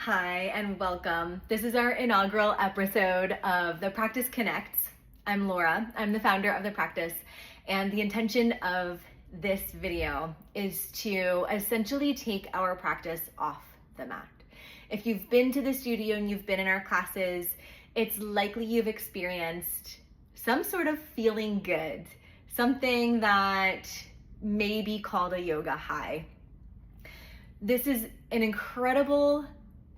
Hi and welcome. This is our inaugural episode of The Practice Connects. I'm Laura. I'm the founder of The Practice, and the intention of this video is to essentially take our practice off the mat. If you've been to the studio and you've been in our classes, it's likely you've experienced some sort of feeling good, something that may be called a yoga high. This is an incredible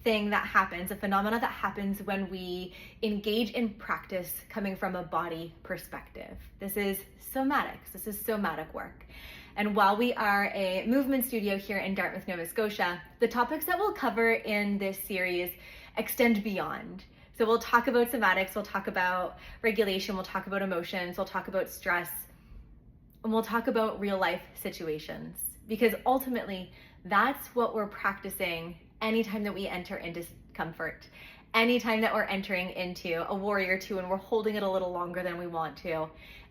thing that happens, a phenomena that happens when we engage in practice coming from a body perspective. This is somatics. This is somatic work. And while we are a movement studio here in Dartmouth, Nova Scotia, the topics that we'll cover in this series extend beyond. So we'll talk about somatics, we'll talk about regulation, we'll talk about emotions, we'll talk about stress, and we'll talk about real life situations. Because ultimately, that's what we're practicing anytime that we enter into discomfort, anytime that we're entering into a warrior two and we're holding it a little longer than we want to,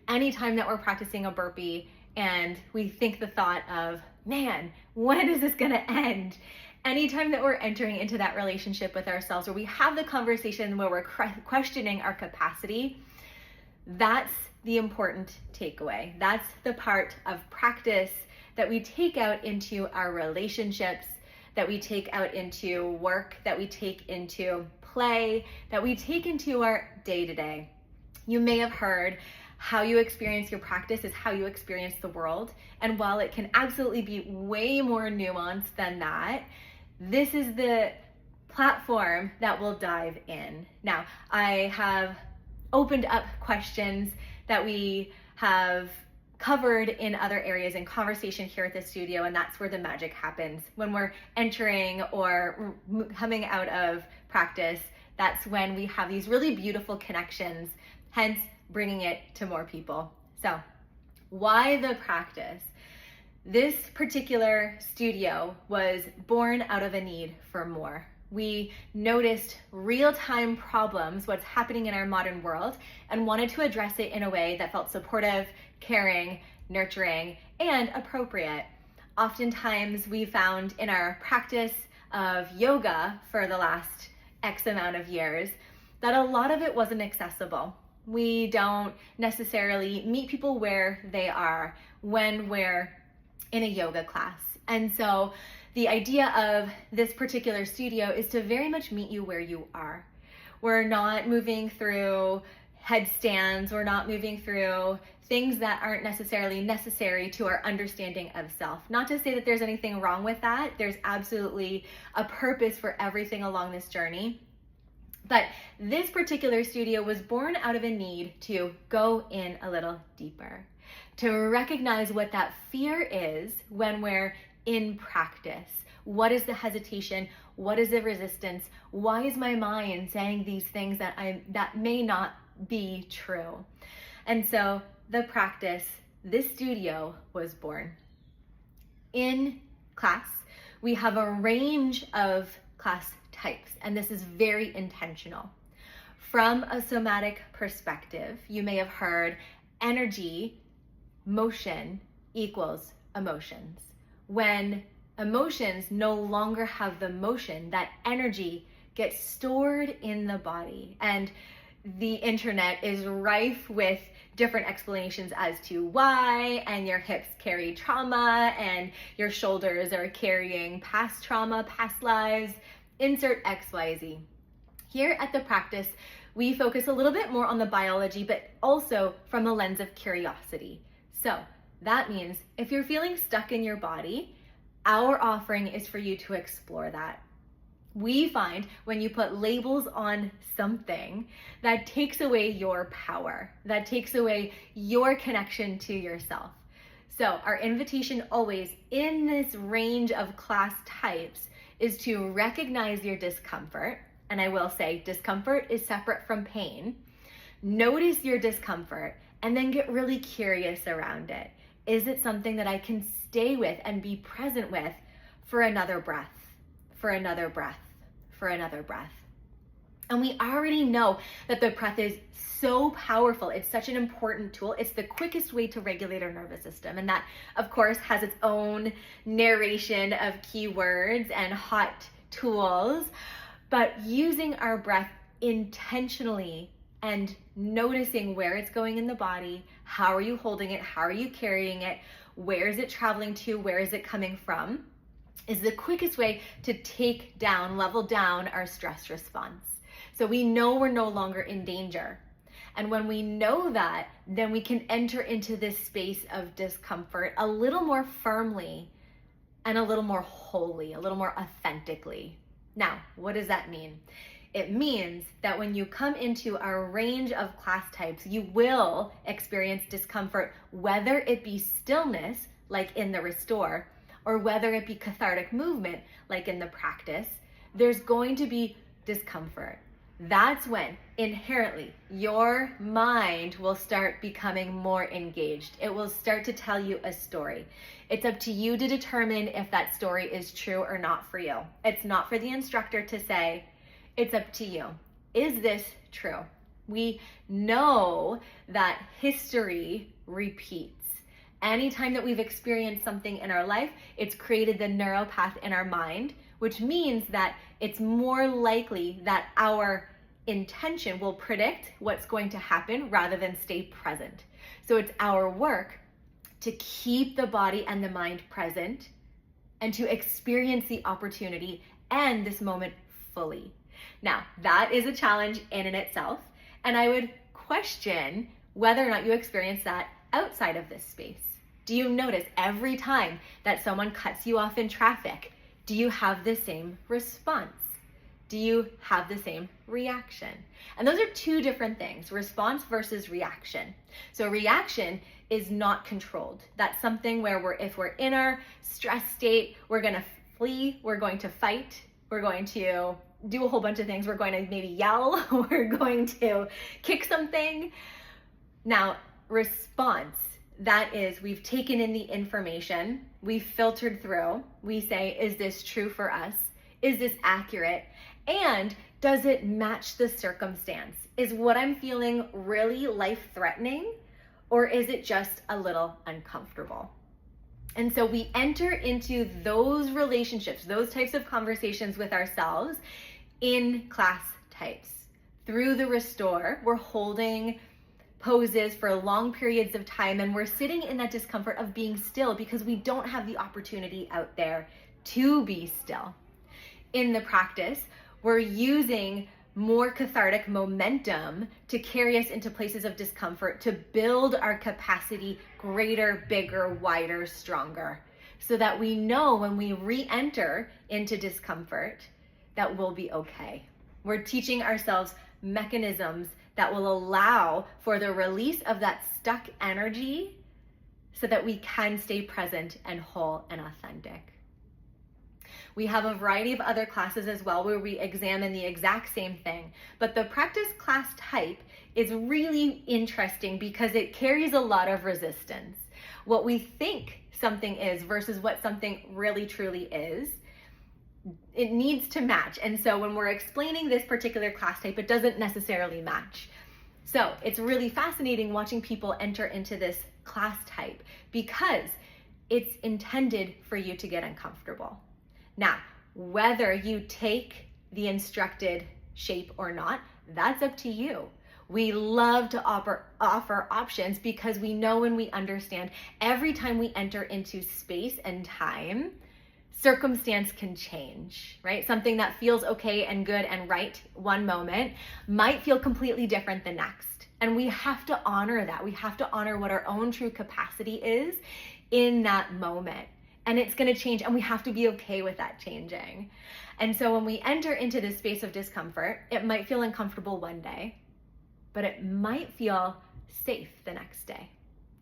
anytime that we're practicing a burpee and we think the thought of, man, when is this gonna end? Anytime that we're entering into that relationship with ourselves, where we have the conversation where we're questioning our capacity, that's the important takeaway. That's the part of practice that we take out into our relationships, that we take out into work, that we take into play, that we take into our day-to-day. You may have heard how you experience your practice is how you experience the world. And while it can absolutely be way more nuanced than that, this is the platform that we'll dive in. Now, I have opened up questions that we have covered in other areas in conversation here at the studio, and that's where the magic happens. When we're entering or coming out of practice, that's when we have these really beautiful connections, hence bringing it to more people. So, why the practice? This particular studio was born out of a need for more. We noticed real-time problems, what's happening in our modern world, and wanted to address it in a way that felt supportive, caring, nurturing, and appropriate. Oftentimes we found in our practice of yoga for the last X amount of years that a lot of it wasn't accessible. We don't necessarily meet people where they are when we're in a yoga class. And so the idea of this particular studio is to very much meet you where you are. We're not moving through headstands, we're not moving through things that aren't necessarily necessary to our understanding of self. Not to say that there's anything wrong with that. There's absolutely a purpose for everything along this journey. But this particular studio was born out of a need to go in a little deeper, to recognize what that fear is when we're in practice. What is the hesitation? What is the resistance? Why is my mind saying these things that may not be true? And so the practice, this studio was born. In class, we have a range of class types, and this is very intentional. From a somatic perspective, you may have heard energy, motion equals emotions. When emotions no longer have the motion, that energy gets stored in the body. And the internet is rife with different explanations as to why, and your hips carry trauma, and your shoulders are carrying past trauma, past lives, insert XYZ. Here at The Practice, we focus a little bit more on the biology, but also from a lens of curiosity. So that means if you're feeling stuck in your body, our offering is for you to explore that. We find when you put labels on something, that takes away your power, that takes away your connection to yourself. So our invitation always in this range of class types is to recognize your discomfort. And I will say discomfort is separate from pain. Notice your discomfort and then get really curious around it. Is it something that I can stay with and be present with for another breath, for another breath, for another breath? And we already know that the breath is so powerful. It's such an important tool. It's the quickest way to regulate our nervous system. And that, of course, has its own narration of keywords and hot tools, but using our breath intentionally and noticing where it's going in the body, how are you holding it, how are you carrying it, where is it traveling to, where is it coming from, is the quickest way to take down, level down our stress response. So we know we're no longer in danger. And when we know that, then we can enter into this space of discomfort a little more firmly and a little more wholly, a little more authentically. Now, what does that mean? It means that when you come into our range of class types, you will experience discomfort, whether it be stillness, like in the restore, or whether it be cathartic movement, like in the practice. There's going to be discomfort. That's when inherently your mind will start becoming more engaged. It will start to tell you a story. It's up to you to determine if that story is true or not for you. It's not for the instructor to say, it's up to you. Is this true? We know that history repeats. Anytime that we've experienced something in our life, it's created the neural path in our mind, which means that it's more likely that our intention will predict what's going to happen rather than stay present. So it's our work to keep the body and the mind present and to experience the opportunity and this moment fully. Now, that is a challenge in and itself, and I would question whether or not you experience that outside of this space. Do you notice every time that someone cuts you off in traffic, do you have the same response? Do you have the same reaction? And those are two different things, response versus reaction. So reaction is not controlled. That's something where if we're in our stress state, we're gonna flee, we're going to fight, we're going to do a whole bunch of things. We're going to maybe yell, we're going to kick something. Now, response, that is, we've taken in the information, we've filtered through, we say, is this true for us? Is this accurate? And does it match the circumstance? Is what I'm feeling really life-threatening, or is it just a little uncomfortable? And so we enter into those relationships, those types of conversations with ourselves in class types. Through the restore, we're holding poses for long periods of time, and we're sitting in that discomfort of being still because we don't have the opportunity out there to be still. In the practice, we're using more cathartic momentum to carry us into places of discomfort, to build our capacity greater, bigger, wider, stronger, so that we know when we re-enter into discomfort that we'll be okay. We're teaching ourselves mechanisms that will allow for the release of that stuck energy so that we can stay present and whole and authentic. We have a variety of other classes as well where we examine the exact same thing, but the practice class type is really interesting because it carries a lot of resistance. What we think something is versus what something really truly is, it needs to match. And so when we're explaining this particular class type, it doesn't necessarily match. So it's really fascinating watching people enter into this class type because it's intended for you to get uncomfortable. Now, whether you take the instructed shape or not, that's up to you. We love to offer options because we know and we understand every time we enter into space and time, circumstance can change, right? Something that feels okay and good and right one moment might feel completely different the next. And we have to honor that. We have to honor what our own true capacity is in that moment. And it's going to change, and we have to be okay with that changing. And so when we enter into this space of discomfort, it might feel uncomfortable one day, but it might feel safe the next day.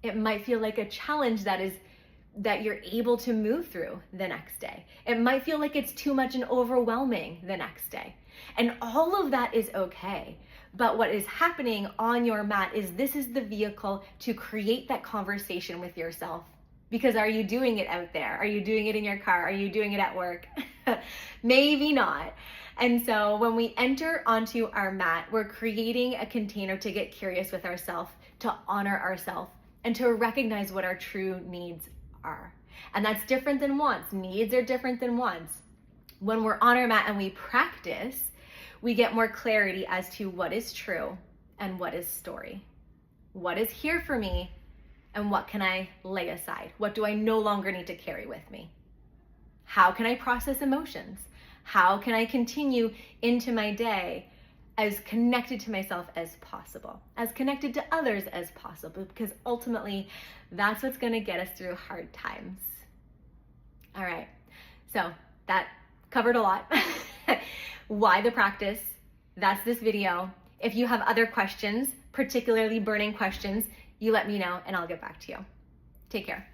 It might feel like a challenge that you're able to move through the next day. It might feel like it's too much and overwhelming the next day. And all of that is okay. But what is happening on your mat is this is the vehicle to create that conversation with yourself. Because are you doing it out there? Are you doing it in your car? Are you doing it at work? Maybe not. And so when we enter onto our mat, we're creating a container to get curious with ourselves, to honor ourselves, and to recognize what our true needs are. And that's different than wants. Needs are different than wants. When we're on our mat and we practice, we get more clarity as to what is true and what is story. What is here for me and what can I lay aside? What do I no longer need to carry with me? How can I process emotions? How can I continue into my day as connected to myself as possible, as connected to others as possible? Because ultimately, that's what's gonna get us through hard times. All right, so that covered a lot. Why the practice? That's this video. If you have other questions, particularly burning questions, you let me know and I'll get back to you. Take care.